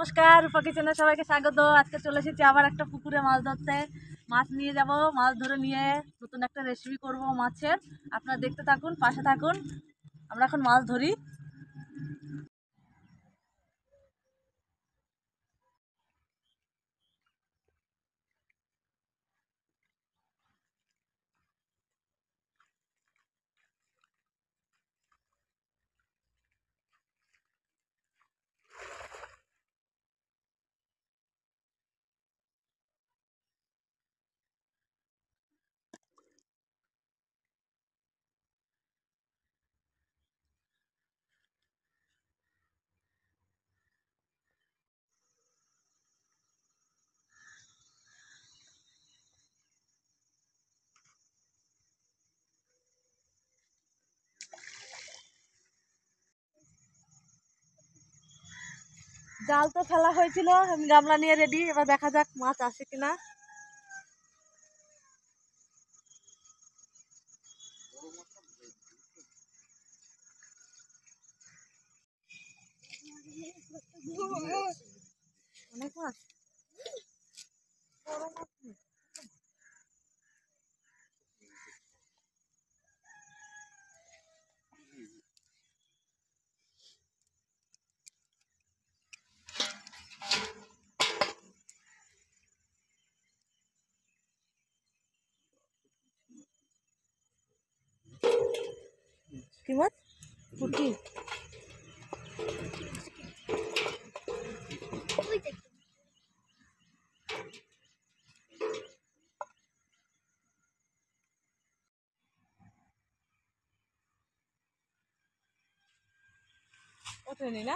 নমস্কার, রূপা কিচেনে সবাইকে স্বাগত। আজকে চলে এসেছি আবার একটা পুকুরে মাছ ধরতে। মাছ নিয়ে যাব, মাছ ধরে নিয়ে নতুন একটা রেসিপি করব মাছের। আপনারা দেখতে থাকুন, পাশে থাকুন। আমরা এখন মাছ ধরি। জাল তো ফেলা হয়েছিল, আমি গামলা নিয়ে রেডি। এবার দেখা যাক মাছ আসে কিনা। অনেক মাছ, বড় মাছ। কি মাছ? পুঁটি। ওঠেনি না?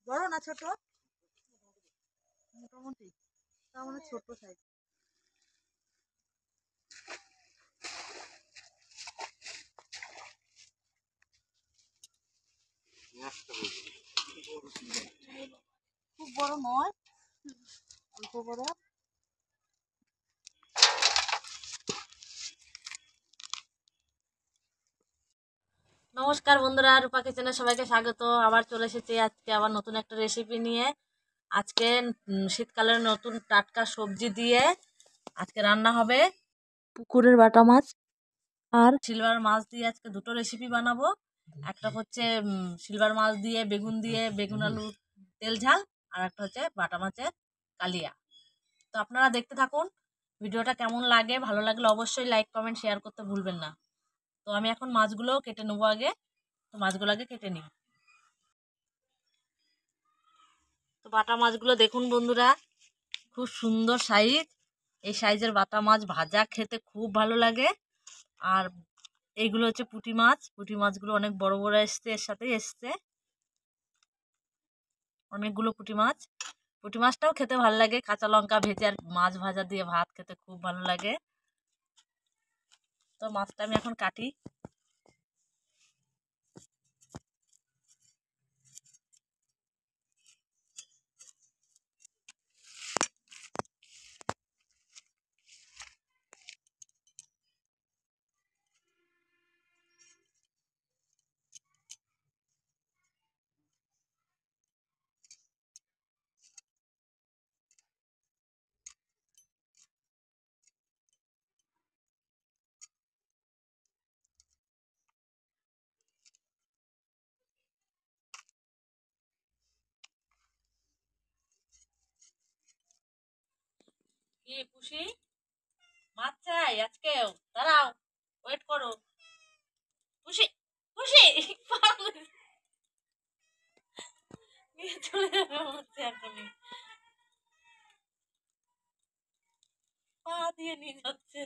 বড় না ছোট? মোটামুটি, তার মানে ছোট সাইজ। খুব বড় নয়, অল্প বড়। নমস্কার বন্ধুরা, রূপা কিচেনে সবাইকে স্বাগত। আবার চলে এসেছি আজকে আবার নতুন একটা রেসিপি নিয়ে। আজকে শীতকালের নতুন টাটকা সবজি দিয়ে আজকে রান্না হবে পুকুরের বাটা মাছ আর সিলভার মাছ দিয়ে। আজকে দুটো রেসিপি বানাবো। একটা হচ্ছে সিলভার মাছ দিয়ে বেগুন আলু তেল ঝাল, আর একটা হচ্ছে বাটা মাছের কালিয়া। তো আপনারা দেখতে থাকুন। ভিডিওটা কেমন লাগে, ভালো লাগলে অবশ্যই লাইক কমেন্ট শেয়ার করতে ভুলবেন না। তো আমি এখন মাছগুলো কেটে নেবো আগে। তো মাছগুলো আগে কেটে নিই। তো বাটা মাছগুলো দেখুন বন্ধুরা, খুব সুন্দর সাইজ। এই সাইজের বাটা মাছ ভাজা খেতে খুব ভালো লাগে। আর এইগুলো হচ্ছে পুঁটি মাছ। পুঁটি মাছগুলো অনেক বড় বড় এসছে, এর সাথেই এসছে অনেকগুলো পুঁটি মাছ। পুঁটি মাছটাও খেতে ভালো লাগে, কাঁচা লঙ্কা ভেজে আর মাছ ভাজা দিয়ে ভাত খেতে খুব ভালো লাগে। তো মাছটা আমি এখন কাটি। কি পুষি মাছ চাই আজকেও? দাঁড়াও, ওয়েট করো। পুষি পুষি নিয়ে চলে যাবে হচ্ছে এখনই, পা দিয়ে নিয়ে যাচ্ছে।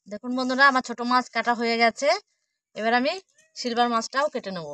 দেখুন বন্ধুরা, আমার ছোট মাছ কাটা হয়ে গেছে। এবার আমি সিলভার মাছটাও কেটে নেব।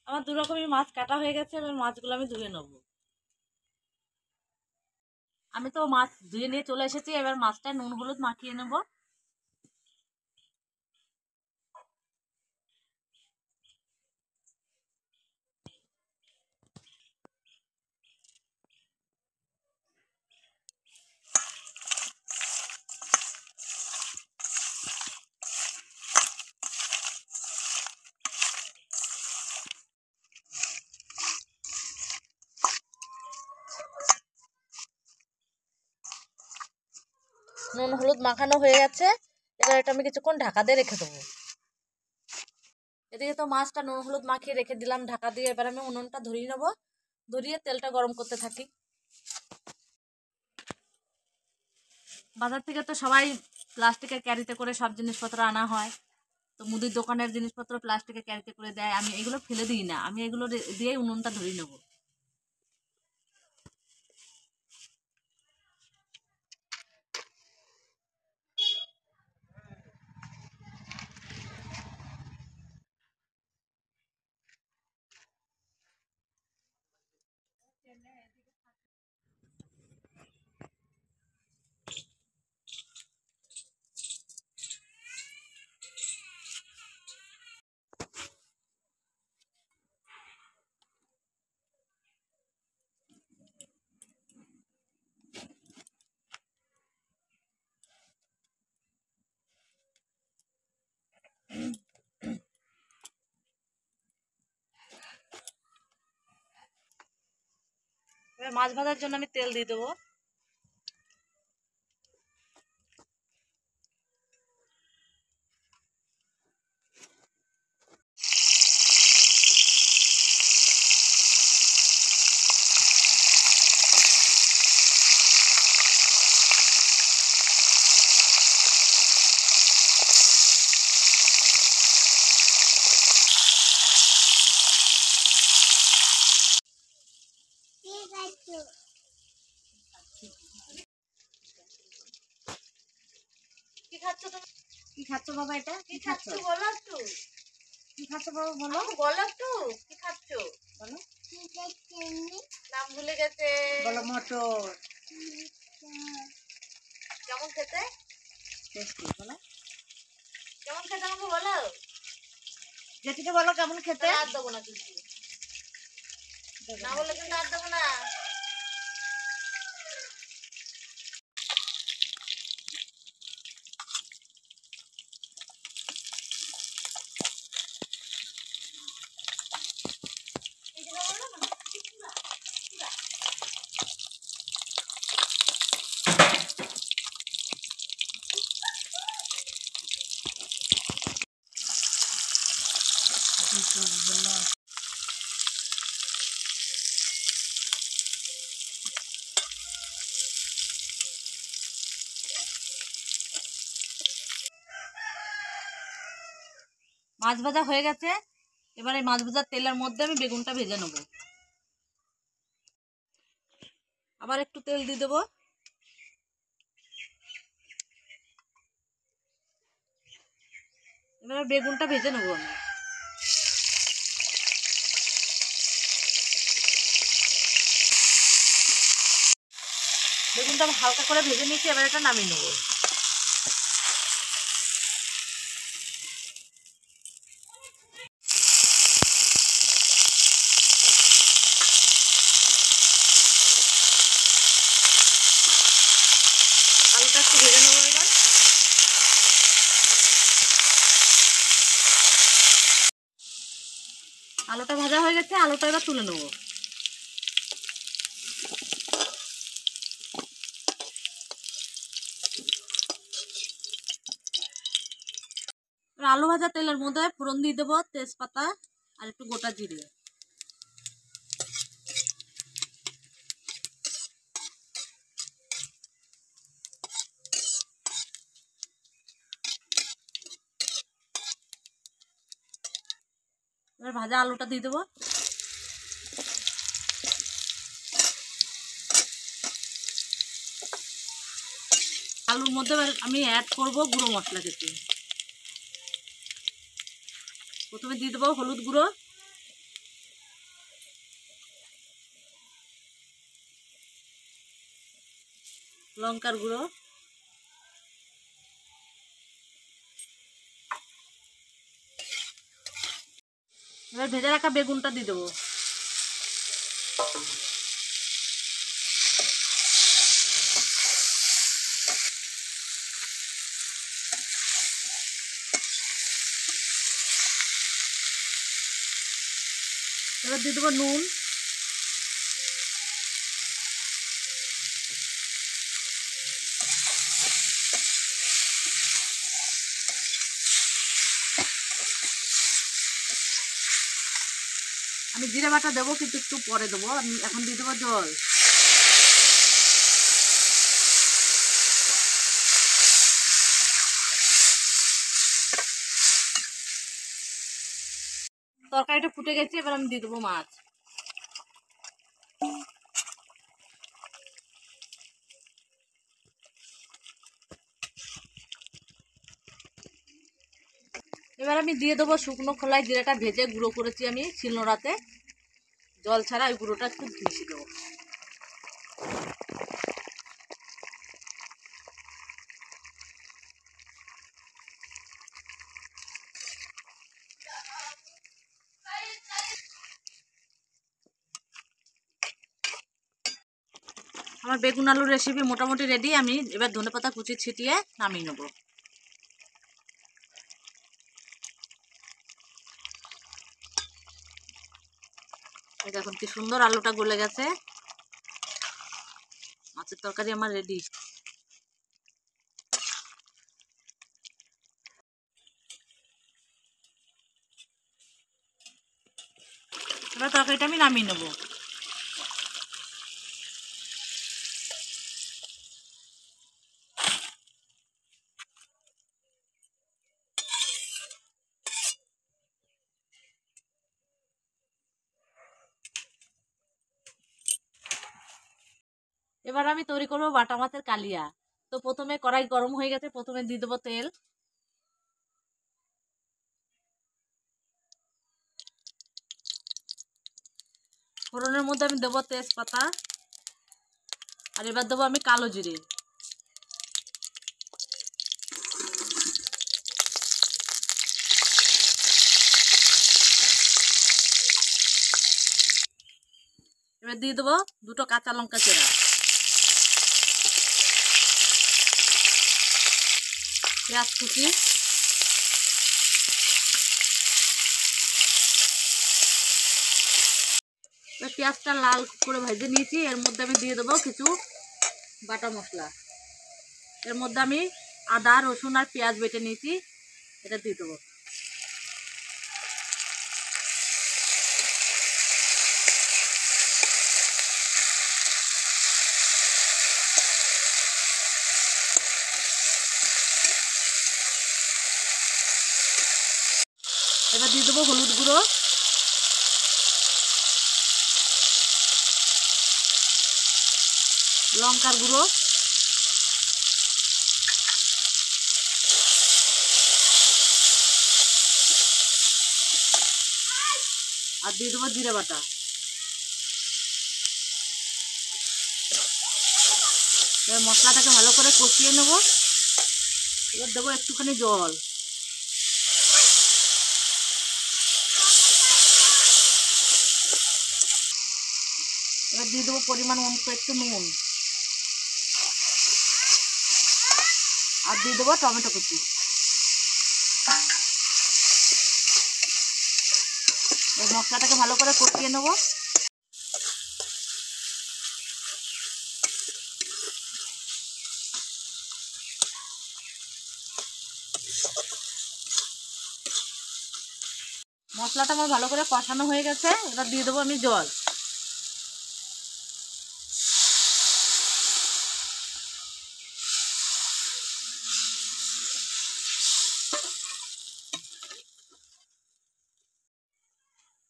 আমার দু রকমই মাছ কাটা হয়ে গেছে, এবার মাছগুলো আমি ধুয়ে নেব। আমি তো মাছ ধুয়ে নিয়ে চলে এসেছি, এবার মাছটা নুন হলুদ মাখিয়ে নেব। নুন হলুদ মাখানো হয়ে গেছে, এবার এটা আমি কিছুক্ষণ ঢাকা দিয়ে রেখে দেবো। এদিকে তো মাছটা নুন হলুদ মাখিয়ে রেখে দিলাম ঢাকা দিয়ে, এবার আমি উনুনটা ধরিয়ে নেবো। ধরিয়ে তেলটা গরম করতে থাকি। বাজার থেকে তো সবাই প্লাস্টিকের ক্যারিতে করে সব জিনিসপত্র আনা হয়, তো মুদির দোকানের জিনিসপত্র প্লাস্টিকের ক্যারিতে করে দেয়। আমি এগুলো ফেলে দিই না, আমি এগুলো দিয়েই উনুনটা ধরিয়ে নেবো। এবার মাছ ভাজার জন্য আমি তেল দিয়ে দেবো। কি খাচ্ছ তুমি? কি খাচ্ছ বাবা? এটা কি খাচ্ছ বলো একটু। কি খাচ্ছ বাবা বলো? বলো একটু কি খাচ্ছ বলো। নাম ভুলে গেছে। বলো মটর। কেমন খেতে? টেস্টি। বলো কেমন খেতে আমাকে বলো। জেঠিকে বলো কেমন খেতে। আর দেবো না কিন্তু, না বললে কিন্তু আর দেবো না। মাছ ভাজা হয়ে গেছে, এবার এই মাছ ভাজার তেলের মধ্যে আমি বেগুনটা ভেজে নেব। আবার একটু তেল দিয়ে দেবো। এবার বেগুনটা ভেজে নেবো আমি। বেগুনটা আমি হালকা করে ভেজে নিয়েছি, এবার এটা নামিয়ে নেবো। আলুটা একটু ভেজে নেবো এবার। আলুটা ভাজা হয়ে গেছে, আলুটা এবার তুলে নেবো। আলু ভাজা তেলের মধ্যে ফোড়ন দিয়ে দেবো তেজপাতা আর একটু গোটা জিরে। এবার ভাজা আলুটা দিয়ে দেবো। আলুর মধ্যে আমি অ্যাড করব গুঁড়ো মশলা কিছু। প্রথমে দিয়ে দেবো হলুদ গুঁড়ো, লঙ্কার গুঁড়ো, এবার ভেজে রাখা বেগুনটা দিয়ে দেবো। এবার দিয়ে দেবো নুন, আমি জিরে বাটা দেবো কিন্তু একটু পরে দেবো। আমি এখন দিয়ে দেবো জল। তরকারিটা ফুটে গেছে, এবার আমি দিয়ে দেবো মাছ। এবার আমি দিয়ে দেবো শুকনো খোলায় জিরাটা ভেজে গুঁড়ো করেছি আমি শিলনোড়াতে, জল ছাড়া ওই গুঁড়োটা একটু মিশিয়ে দেবো। আমার বেগুন আলুর রেসিপি মোটামুটি রেডি। আমি এবার ধনেপাতা কুচি ছিটিয়ে নামিয়ে নেবো। দেখুন কি সুন্দর আলুটা গলে গেছে। মাছের তরকারি আমার রেডি। এবার তরকারিটা আমি নামিয়ে নেবো। এবার আমি তৈরি করবো বাটা মাছের কালিয়া। তো প্রথমে কড়াই গরম হয়ে গেছে, প্রথমে দিয়ে দেবো তেল। ফোড়নের মধ্যে আমি দেবো তেজপাতা, আর এবার দেবো আমি কালো জিরে। এবার দিয়ে দেবো দুটো কাঁচা লঙ্কা চেরা, পেঁয়াজ কুচি, পেঁয়াজটা লাল করে ভেজে নিয়েছি। এর মধ্যে আমি দিয়ে দেবো কিছু বাটা মশলা। এর মধ্যে আমি আদা রসুন আর পেঁয়াজ বেটে নিয়েছি, এটা দিয়ে দেবো। এবার দিয়ে দেবো হলুদ গুঁড়ো, লঙ্কার গুঁড়ো, আর দিয়ে দেবো জিরে বাটা। এবার মশলাটাকে ভালো করে কষিয়ে নেব। এবার দেবো একটুখানি জল। এবার দিয়ে দেবো পরিমাণ মতো একটু নুন, আর দিয়ে দেবো টমেটো কুচি। এবার মশলাটাকে ভালো করে কষিয়ে নেব। মশলাটা আমার ভালো করে কষানো হয়ে গেছে, এবার দিয়ে দেবো আমি জল।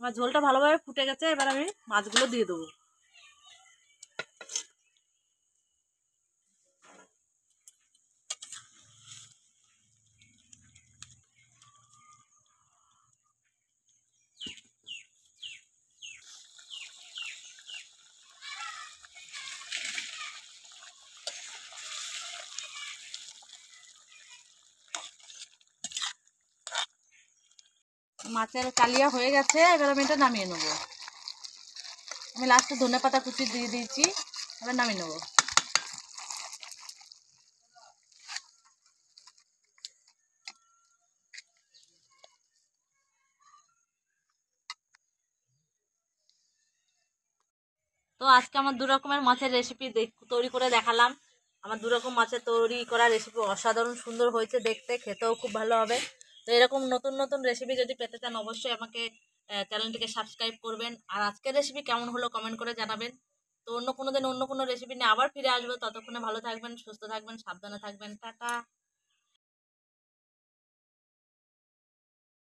আমার ঝোলটা ভালোভাবে ফুটে গেছে, এবার আমি মাছগুলো দিয়ে দেবো। মাছের কালিয়া হয়ে গেছে, এবার আমি এটা নামিয়ে নেব। আমি লাস্টে ধনেপাতা কুচি দিয়ে দিয়েছি, এবার নামিয়ে নেব। তো আজকে আমার দু রকমের মাছের রেসিপি তৈরি করে দেখালাম। আমার দু রকম মাছের তৈরি করা রেসিপি অসাধারণ সুন্দর হয়েছে দেখতে, খেতেও খুব ভালো হবে। তো এরকম নতুন নতুন রেসিপি যদি পেতে চান অবশ্যই আমাকে চ্যানেলটিকে সাবস্ক্রাইব করবেন। আর আজকের রেসিপি কেমন হলো কমেন্ট করে জানাবেন। তো অন্য কোনো দিন অন্য কোনো রেসিপি নিয়ে আবার ফিরে আসবো। ততক্ষণে ভালো থাকবেন, সুস্থ থাকবেন, সাবধানে থাকবেন। টাটা।